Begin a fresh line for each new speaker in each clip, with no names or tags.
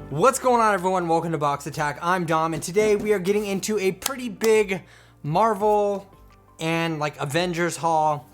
What's going on, everyone? Welcome to Box Attack. I'm Dom, and today we are getting into a pretty big Marvel and like Avengers haul.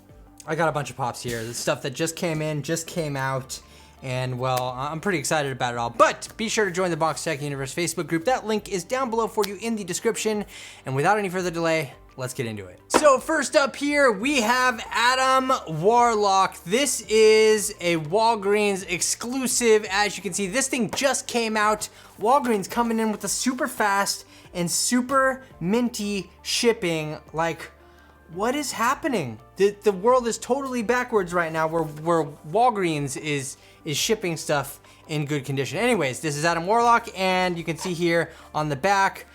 I got a bunch of pops here. The stuff that just came in, just came out, and well, I'm pretty excited about it all. But be sure to join the Box Attack Universe Facebook group. That link is down below for you in the description. And without any further delay, let's get into it. So first up here, we have Adam Warlock. This is a Walgreens exclusive. As you can see, this thing just came out. Walgreens coming in with a super fast and super minty shipping. Like, what is happening? The world is totally backwards right now where Walgreens is shipping stuff in good condition. Anyways, this is Adam Warlock, and you can see here on the back,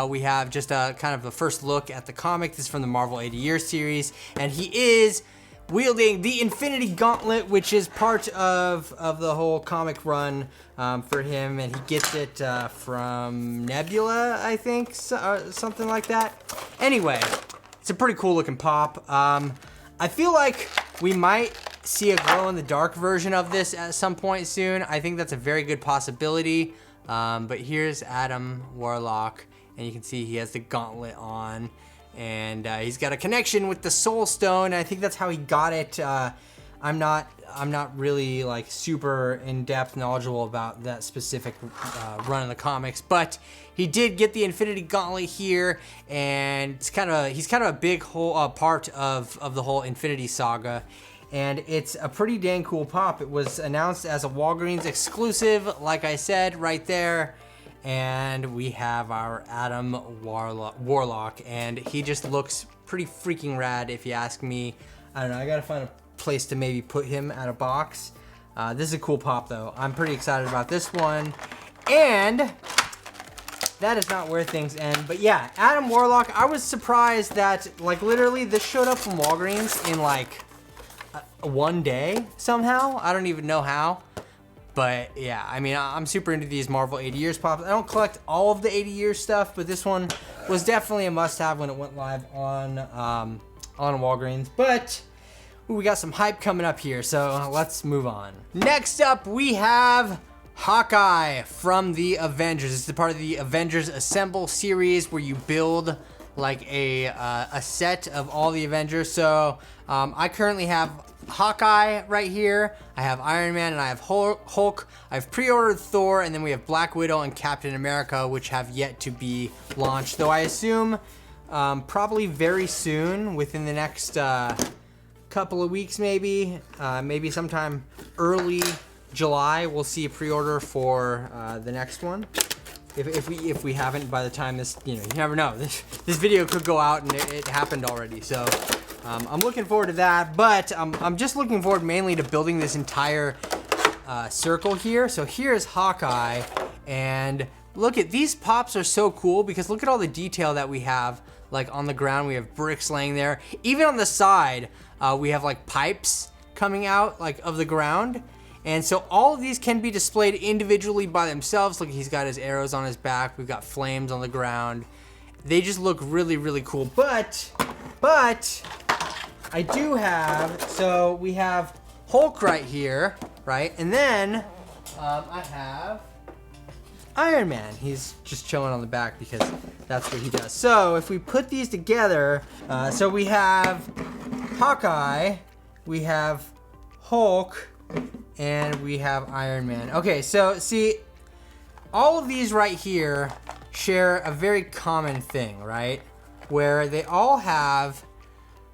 we have just a kind of a first look at the comic. This is from the Marvel 80 Years series, and he is wielding the Infinity Gauntlet, which is part of the whole comic run for him, and he gets it from Nebula, I think, something like that. Anyway, it's a pretty cool looking pop. I feel like we might see a glow-in-the-dark version of this at some point soon. I think that's a very good possibility. But here's Adam Warlock, and you can see he has the gauntlet on, and he's got a connection with the Soul Stone. I think that's how he got it. I'm not really like super in-depth knowledgeable about that specific run in the comics, but he did get the Infinity Gauntlet here, and he's kind of a big whole part of the whole Infinity Saga. And it's a pretty dang cool pop. It was announced as a Walgreens exclusive, like I said, right there. And we have our Adam Warlock, and he just looks pretty freaking rad, if you ask me. I don't know, I gotta find a place to maybe put him at a box. This is a cool pop, though. I'm pretty excited about this one. And that is not where things end. But yeah, Adam Warlock, I was surprised that, like, literally this showed up from Walgreens in, like, one day somehow. I don't even know how, but yeah, I mean, I'm super into these Marvel 80 Years pops. I don't collect all of the 80 Years stuff, but this one was definitely a must-have when it went live on Walgreens. But we got some hype coming up here, so let's move on. Next up, we have Hawkeye from the Avengers. This is part of the Avengers Assemble series where you build like a set of all the Avengers. So I currently have Hawkeye right here, I have Iron Man, and I have Hulk. I've pre-ordered Thor, and then we have Black Widow and Captain America, which have yet to be launched, though I assume probably very soon, within the next couple of weeks, maybe sometime early July, we'll see a pre-order for the next one. If we haven't by the time this, you never know. This video could go out and it happened already. So I'm looking forward to that, but I'm just looking forward mainly to building this entire circle here. So here's Hawkeye, and look at these pops are so cool because look at all the detail that we have. Like on the ground, we have bricks laying there. Even on the side, we have like pipes coming out like of the ground. And so all of these can be displayed individually by themselves. Look, he's got his arrows on his back. We've got flames on the ground. They just look really, really cool. But I do have, so we have Hulk right here, right? And then I have Iron Man. He's just chilling on the back because that's what he does. So if we put these together, so we have Hawkeye, we have Hulk, and we have Iron Man. Okay, so see, all of these right here share a very common thing, right? Where they all have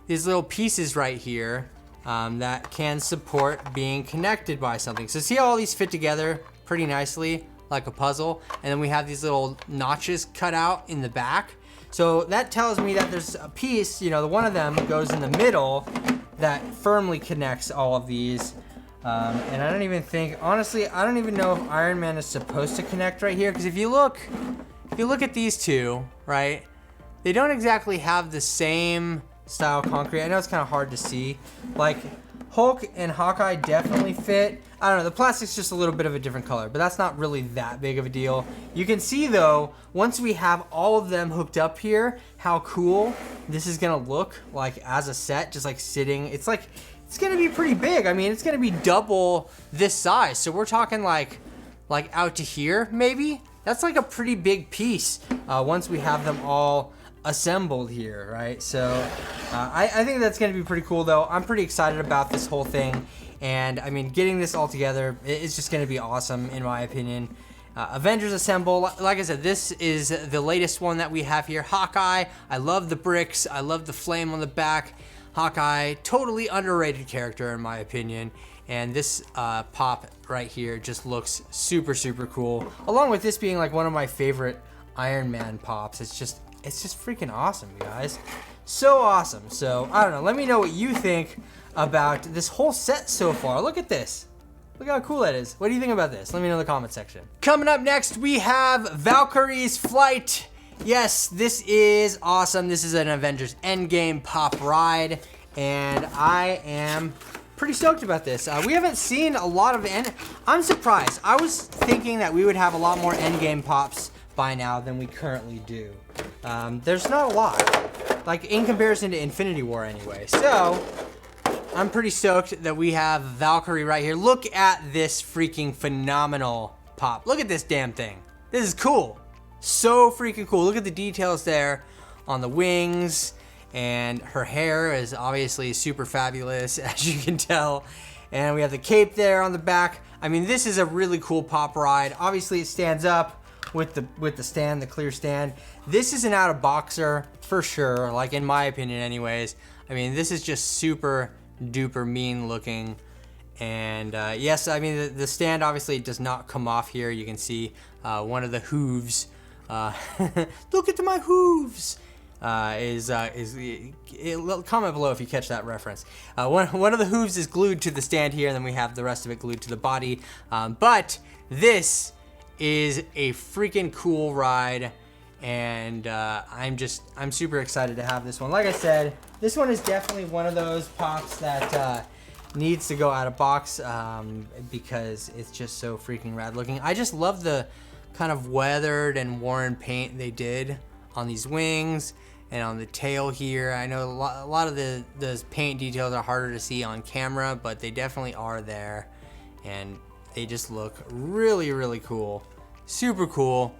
these little pieces right here that can support being connected by something. So see how all these fit together pretty nicely, like a puzzle? And then we have these little notches cut out in the back. So that tells me that there's a piece, the one of them goes in the middle that firmly connects all of these. And I don't even think, honestly, I don't even know if Iron Man is supposed to connect right here. Because if you look at these two, right, they don't exactly have the same style concrete. I know it's kind of hard to see. Like, Hulk and Hawkeye definitely fit. I don't know, the plastic's just a little bit of a different color, but that's not really that big of a deal. You can see, though, once we have all of them hooked up here, how cool this is gonna look like as a set, just like sitting. It's gonna be pretty big. I mean, it's gonna be double this size. So we're talking like like out to here, maybe. That's like a pretty big piece once we have them all assembled here, right? So I think that's gonna be pretty cool though. I'm pretty excited about this whole thing. And I mean, getting this all together, it's just gonna be awesome in my opinion. Avengers Assemble, like I said, this is the latest one that we have here. Hawkeye, I love the bricks, I love the flame on the back. Hawkeye, totally underrated character in my opinion. And this pop right here just looks super, super cool. Along with this being like one of my favorite Iron Man pops. It's just freaking awesome, you guys. So awesome. So, I don't know, let me know what you think about this whole set so far. Look at this. Look how cool that is. What do you think about this? Let me know in the comment section. Coming up next, we have Valkyrie's Flight. Yes, this is awesome. This is an Avengers Endgame pop ride, and I am pretty stoked about this. We haven't seen a lot of I'm surprised. I was thinking that we would have a lot more Endgame pops by now than we currently do. There's not a lot, like in comparison to Infinity War anyway. So I'm pretty stoked that we have Valkyrie right here. Look at this freaking phenomenal pop. Look at this damn thing. This is cool. So freaking cool. Look at the details there on the wings, and her hair is obviously super fabulous, as you can tell. And we have the cape there on the back. I mean, this is a really cool pop ride. Obviously, it stands up with the stand, the clear stand. This is an out-of-boxer for sure, like in my opinion anyways. I mean, this is just super duper mean looking. And yes, I mean the stand obviously does not come off here. You can see one of the hooves. Look at my hooves. Comment below if you catch that reference. One of the hooves is glued to the stand here, and then we have the rest of it glued to the body. But this is a freaking cool ride, and I'm super excited to have this one. Like I said, this one is definitely one of those pops that needs to go out of box because it's just so freaking rad looking. I just love the kind of weathered and worn paint they did on these wings and on the tail here. I know a lot of those paint details are harder to see on camera, but they definitely are there, and they just look really, really cool. Super cool.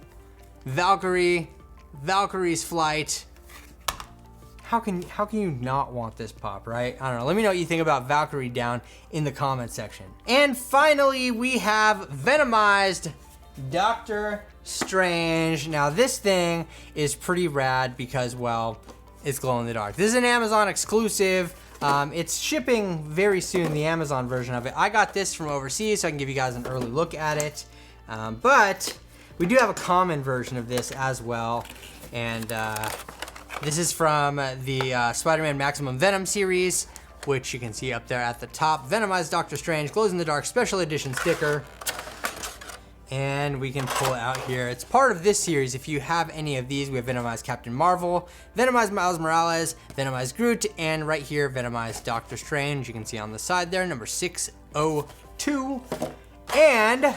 Valkyrie's Flight. How can you not want this pop, right? I don't know. Let me know what you think about Valkyrie down in the comment section. And finally, we have Venomized Doctor Strange. Now, this thing is pretty rad because, well, it's glow in the dark. This is an Amazon exclusive. It's shipping very soon, the Amazon version of it. I got this from overseas, so I can give you guys an early look at it. But we do have a common version of this as well. And this is from the Spider-Man Maximum Venom series, which you can see up there at the top. Venomized Doctor Strange Glows in the Dark Special Edition sticker. And we can pull it out here. It's part of this series. If you have any of these, we have Venomized Captain Marvel, Venomized Miles Morales, Venomized Groot, and right here, Venomized Doctor Strange. You can see on the side there, number 602. And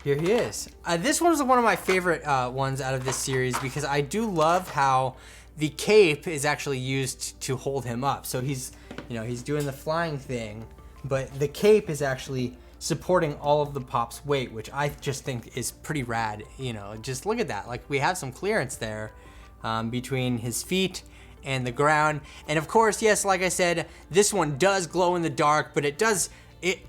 here he is. This one was one of my favorite ones out of this series because I do love how the cape is actually used to hold him up. So he's doing the flying thing, but the cape is actually supporting all of the pop's weight, which I just think is pretty rad. Just look at that. Like, we have some clearance there between his feet and the ground. And of course, yes, like I said, this one does glow in the dark, but it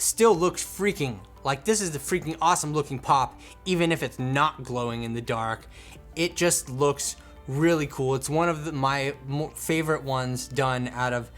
still looks freaking like this is the freaking awesome looking pop, even if it's not glowing in the dark. It just looks really cool. It's one of my favorite ones done out of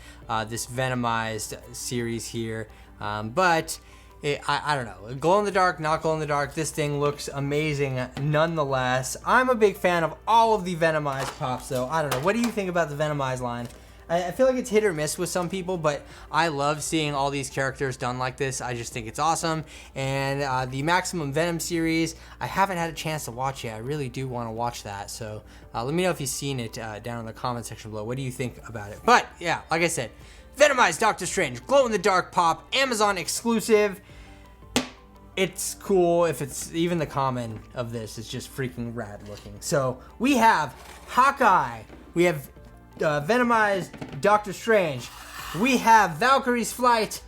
this Venomized series here. But I don't know. Glow in the dark, not glow in the dark. This thing looks amazing nonetheless. I'm a big fan of all of the Venomized pops though. I don't know. What do you think about the Venomized line? I feel like it's hit or miss with some people, but I love seeing all these characters done like this. I just think it's awesome. And the Maximum Venom series, I haven't had a chance to watch yet. I really do want to watch that. So let me know if you've seen it down in the comment section below. What do you think about it? But yeah, like I said, Venomized Doctor Strange, glow in the dark pop, Amazon exclusive. It's cool. If it's even the common of this, it's just freaking rad looking. So we have Hawkeye. We have Venomized Doctor Strange. We have Valkyrie's Flight,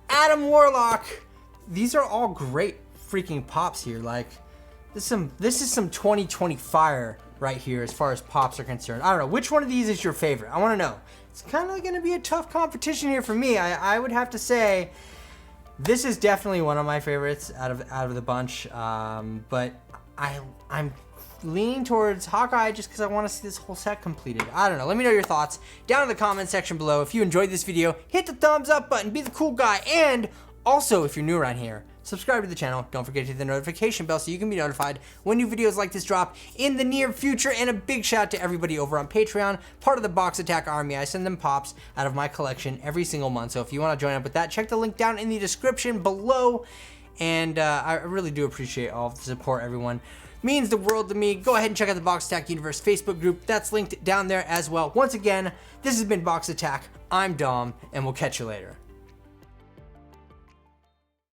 Adam Warlock. These are all great freaking pops here. Like, this is some 2020 fire right here as far as pops are concerned. I don't know, which one of these is your favorite? I want to know. It's kind of going to be a tough competition here for me. I would have to say this is definitely one of my favorites out of the bunch. But I'm leaning towards Hawkeye just because I want to see this whole set completed. I don't know. Let me know your thoughts down in the comment section below. If you enjoyed this video, hit the thumbs up button, be the cool guy, and also, if you're new around here, subscribe to the channel. Don't forget to hit the notification bell so you can be notified when new videos like this drop in the near future. And a big shout out to everybody over on Patreon, part of the Box Attack Army. I send them pops out of my collection every single month. So if you want to join up with that, check the link down in the description below. And I really do appreciate all of the support, everyone. Means the world to me. Go ahead and check out the Box Attack Universe Facebook group. That's linked down there as well. Once again, this has been Box Attack. I'm Dom, and we'll catch you later.